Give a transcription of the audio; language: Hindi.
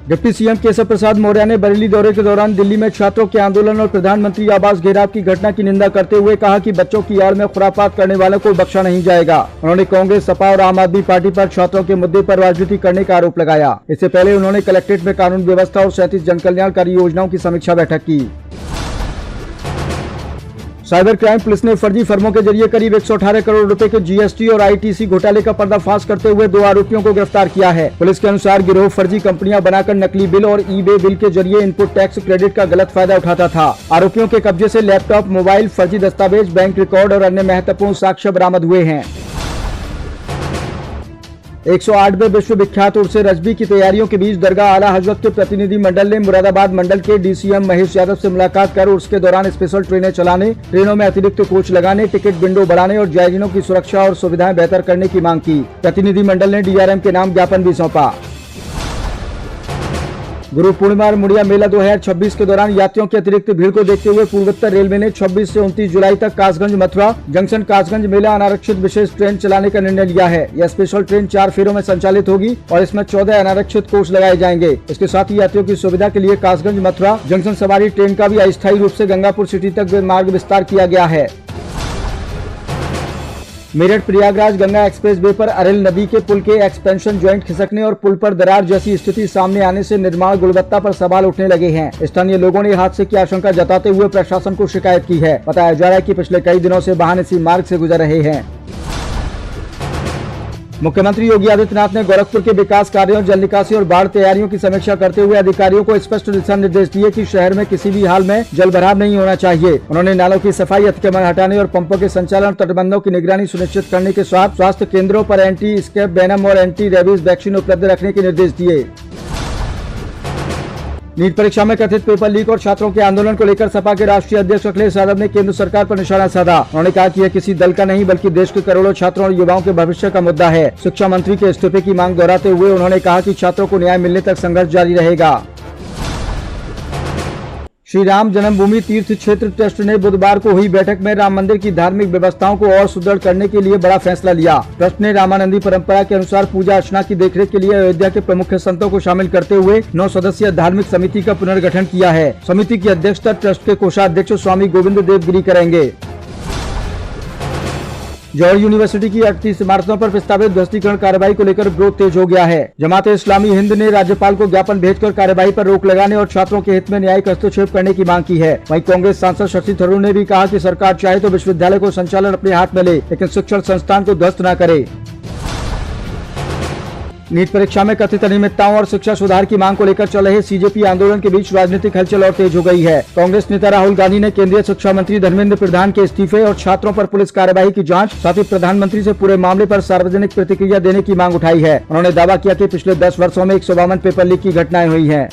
डिप्टी सीएम केशव प्रसाद मौर्य ने बरेली दौरे के दौरान दिल्ली में छात्रों के आंदोलन और प्रधानमंत्री आवास घेराव की घटना की निंदा करते हुए कहा कि बच्चों की आड़ में खुरापात करने वालों को बख्शा नहीं जाएगा। उन्होंने कांग्रेस, सपा और आम आदमी पार्टी पर छात्रों के मुद्दे पर राजनीति करने का आरोप लगाया। इससे पहले उन्होंने कलेक्ट्रेट में कानून व्यवस्था और 37 जनकल्याणकारी योजनाओं की समीक्षा बैठक की। साइबर क्राइम पुलिस ने फर्जी फर्मों के जरिए करीब 118 करोड़ रुपए के जीएसटी और आईटीसी घोटाले का पर्दाफाश करते हुए 2 आरोपियों को गिरफ्तार किया है। पुलिस के अनुसार गिरोह फर्जी कंपनियां बनाकर नकली बिल और ईबे बिल के जरिए इनपुट टैक्स क्रेडिट का गलत फायदा उठाता था। आरोपियों के कब्जे से लैपटॉप, मोबाइल, फर्जी दस्तावेज, बैंक रिकॉर्ड और अन्य महत्वपूर्ण साक्ष्य बरामद हुए हैं। 108वें विश्व विख्यात उर्स रजबी की तैयारियों के बीच दरगाह आला हजरत के प्रतिनिधि मंडल ने मुरादाबाद मंडल के डीसीएम महेश यादव से मुलाकात कर उर्स के दौरान स्पेशल ट्रेनें चलाने, ट्रेनों में अतिरिक्त कोच लगाने, टिकट विंडो बढ़ाने और जायरीनों की सुरक्षा और सुविधाएं बेहतर करने की मांग की। प्रतिनिधि मंडल ने डीआरएम के नाम ज्ञापन भी सौंपा। गुरु पूर्णिमा और मुड़िया मेला 2026 के दौरान यात्रियों की अतिरिक्त भीड़ को देखते हुए पूर्वोत्तर रेलवे ने 26 से 29 जुलाई तक कासगंज मथुरा जंक्शन कासगंज मेला अनारक्षित विशेष ट्रेन चलाने का निर्णय लिया है। यह स्पेशल ट्रेन 4 फेरों में संचालित होगी और इसमें 14 अनारक्षित कोच लगाए जाएंगे। इसके साथ ही यात्रियों की सुविधा के लिए कासगंज मथुरा जंक्शन सवारी ट्रेन का भी अस्थायी रूप से गंगापुर सिटी तक मार्ग विस्तार किया गया है। मेरठ प्रयागराज गंगा एक्सप्रेस वे पर अरेल नदी के पुल के एक्सपेंशन ज्वाइंट खिसकने और पुल पर दरार जैसी स्थिति सामने आने से निर्माण गुणवत्ता पर सवाल उठने लगे हैं। स्थानीय लोगों ने हादसे की आशंका जताते हुए प्रशासन को शिकायत की है। बताया जा रहा है कि पिछले कई दिनों से वाहन इसी मार्ग से गुजर रहे हैं। मुख्यमंत्री योगी आदित्यनाथ ने गोरखपुर के विकास कार्यों, जल निकासी और बाढ़ तैयारियों की समीक्षा करते हुए अधिकारियों को स्पष्ट दिशा निर्देश दिए कि शहर में किसी भी हाल में जल भराव नहीं होना चाहिए। उन्होंने नालों की सफाई, अतिक्रमण हटाने और पंपों के संचालन, तटबंधों की निगरानी सुनिश्चित करने के साथ स्वास्थ्य केंद्रों पर एंटी स्कैब वेनम और एंटी रेबीज वैक्सीन उपलब्ध रखने के निर्देश दिए। नीट परीक्षा में कथित पेपर लीक और छात्रों के आंदोलन को लेकर सपा के राष्ट्रीय अध्यक्ष अखिलेश यादव ने केंद्र सरकार पर निशाना साधा। उन्होंने कहा कि यह किसी दल का नहीं बल्कि देश के करोड़ों छात्रों और युवाओं के भविष्य का मुद्दा है। शिक्षा मंत्री के इस्तीफे की मांग दोहराते हुए उन्होंने कहा कि छात्रों को न्याय मिलने तक संघर्ष जारी रहेगा। श्री राम जन्मभूमि तीर्थ क्षेत्र ट्रस्ट ने बुधवार को हुई बैठक में राम मंदिर की धार्मिक व्यवस्थाओं को और सुदृढ़ करने के लिए बड़ा फैसला लिया। ट्रस्ट ने रामानंदी परंपरा के अनुसार पूजा अर्चना की देखरेख के लिए अयोध्या के प्रमुख संतों को शामिल करते हुए 9 सदस्यीय धार्मिक समिति का पुनर्गठन किया है। समिति की अध्यक्षता ट्रस्ट के कोषाध्यक्ष स्वामी गोविंद देव गिरी करेंगे। जौहर यूनिवर्सिटी की 38 इमारतों पर प्रस्तावित ध्वस्तीकरण कार्रवाई को लेकर विरोध तेज हो गया है। जमात इस्लामी हिंद ने राज्यपाल को ज्ञापन भेजकर कार्रवाई पर रोक लगाने और छात्रों के हित में न्यायिक हस्तक्षेप करने की मांग की है। वहीं कांग्रेस सांसद शशि थरूर ने भी कहा कि सरकार चाहे तो विश्वविद्यालय को संचालन अपने हाथ में ले, लेकिन शिक्षण संस्थान को ध्वस्त न करे। नीट परीक्षा में कथित अनियमितताओं और शिक्षा सुधार की मांग को लेकर चल रहे सीजेपी आंदोलन के बीच राजनीतिक हलचल और तेज हो गई है। कांग्रेस नेता राहुल गांधी ने केंद्रीय शिक्षा मंत्री धर्मेंद्र प्रधान के इस्तीफे और छात्रों पर पुलिस कार्रवाई की जांच, साथ ही प्रधानमंत्री से पूरे मामले पर सार्वजनिक प्रतिक्रिया देने की मांग उठाई है। उन्होंने दावा किया कि पिछले 10 वर्षों में 152 पेपर लीक की घटनाएं हुई हैं।